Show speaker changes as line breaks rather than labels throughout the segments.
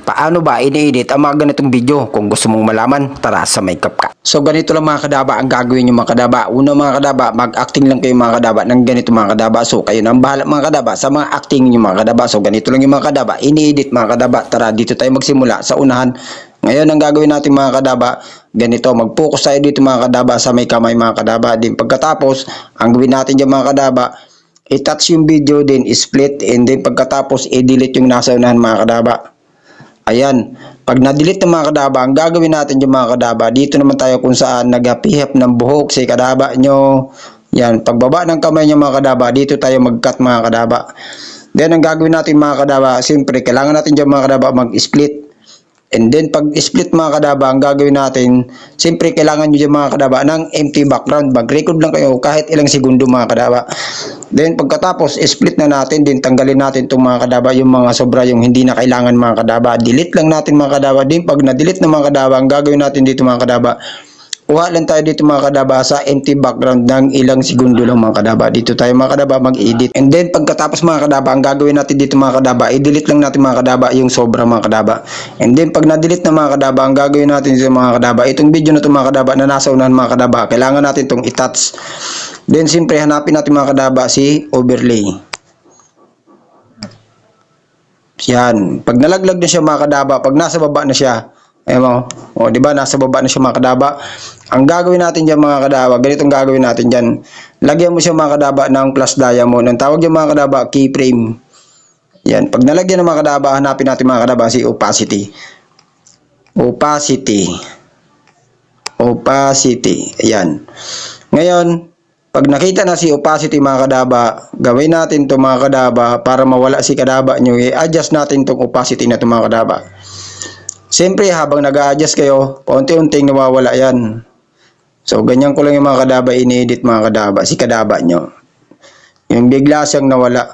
paano ba ini-edit ang mga ganitong video? Kung gusto mong malaman, tara sa Makeup ka. So ganito lang mga kadaba ang gagawin nyo mga kadaba. Una mga kadaba, mag-acting lang kayo mga kadaba ng ganito mga kadaba. So kayo nang bahala mga kadaba sa mga acting nyo mga kadaba. So ganito lang yung mga kadaba, ini-edit mga kadaba. Tara dito tayo magsimula sa unahan. Ngayon ang gagawin natin mga kadaba, ganito, mag-focus tayo dito mga kadaba sa may kamay mga kadaba. Din pagkatapos, ang gawin natin dyan mga kadaba, i-touch yung video, din split, and then pagkatapos i-delete yung nasa unahan mga kadaba. Ayan, pag na-delete ng mga kadaba, ang gagawin natin yung mga kadaba, dito naman tayo kung saan nagapihap ng buhok si kadaba nyo. Yan, pagbaba ng kamay nyo mga kadaba, dito tayo mag-cut mga kadaba. Then ang gagawin natin mga kadaba, siyempre kailangan natin dyan mga kadaba mag-split. And then pag split mga kadaba, ang gagawin natin, siyempre kailangan nyo dyan mga kadaba ng empty background. Mag-record lang kayo kahit ilang segundo mga kadaba. Then pagkatapos, split na natin, din tanggalin natin itong mga kadaba, yung mga sobra, yung hindi na kailangan mga kadaba. Delete lang natin mga kadaba. Din pag na-delete na mga kadaba, ang gagawin natin dito mga kadaba, kuha lang tayo dito mga kadaba sa empty background ng ilang segundo lang mga kadaba. Dito tayo mga kadaba mag-edit. And then pagkatapos mga kadaba, ang gagawin natin dito mga kadaba, i-delete lang natin mga kadaba yung sobra mga kadaba. And then pag na-delete na mga kadaba, ang gagawin natin dito mga kadaba, itong video na ito mga kadaba na nasa unahan mga kadaba, kailangan natin itong i-touch. Then siyempre hanapin natin mga kadaba si overlay. Yan. Pag nalaglag na siya mga kadaba, pag nasa baba na siya, ayan mo, o di ba nasa baba na siya mga kadaba. Ang gagawin natin diyan mga kadaba, ganitong gagawin natin diyan. Lagyan mo siya mga kadaba ng plus diamond. Ang tawag diyan mga kadaba, keyframe. Yan, pag nalagyan ng mga kadaba, hanapin natin mga kadaba si opacity. Opacity. Ayan. Ngayon, pag nakita na si opacity mga kadaba, gawin natin to mga kadaba para mawala si kadaba nyo. I-adjust natin tong opacity na to mga kadaba. Siyempre, habang nag-a-adjust kayo, paunti-unting nawawala yan. So, ganyan ko lang yung mga kadaba, ini-edit mga kadaba, si kadaba nyo. Yung bigla siyang nawala.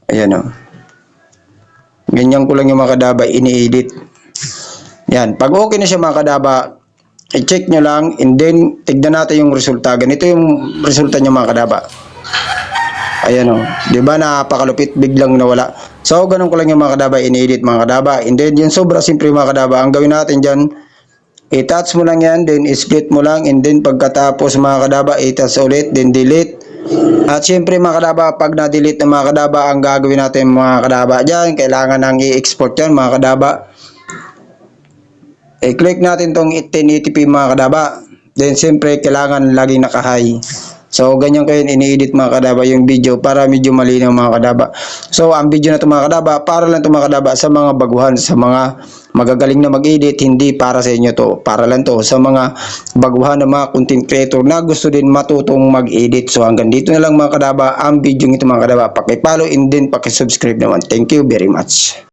Ayan o. Ganyan ko lang yung mga kadaba, ini-edit. Yan. Pag okay na siya mga kadaba, i-check nyo lang, and then, tignan natin yung resulta. Ganito yung resulta nyo mga kadaba. Ayan o. Diba napakalupit, biglang nawala. So, ganun ko lang yung mga kadaba, ini-edit mga kadaba. And then, yung sobra simple mga kadaba, ang gawin natin dyan, i-touch mo lang yan, then split mo lang, and then pagkatapos mga kadaba, i-touch ulit, then delete. At syempre mga kadaba, pag na-delete ng mga kadaba, ang gagawin natin mga kadaba dyan, kailangan nang i-export yan mga kadaba. I-click natin tong 1080p mga kadaba. Then syempre, kailangan laging naka-high. So, ganyan ko yun, ini-edit mga kadaba yung video para medyo malinaw mga kadaba. So, ang video na ito mga kadaba, para lang ito mga kadaba sa mga baguhan, sa mga magagaling na mag-edit, hindi para sa inyo to. Para lang to sa mga baguhan na mga content creator na gusto din matutong mag-edit. So, hanggang dito na lang mga kadaba, ang video nito mga kadaba. Paki-follow and then paki-subscribe naman. Thank you very much.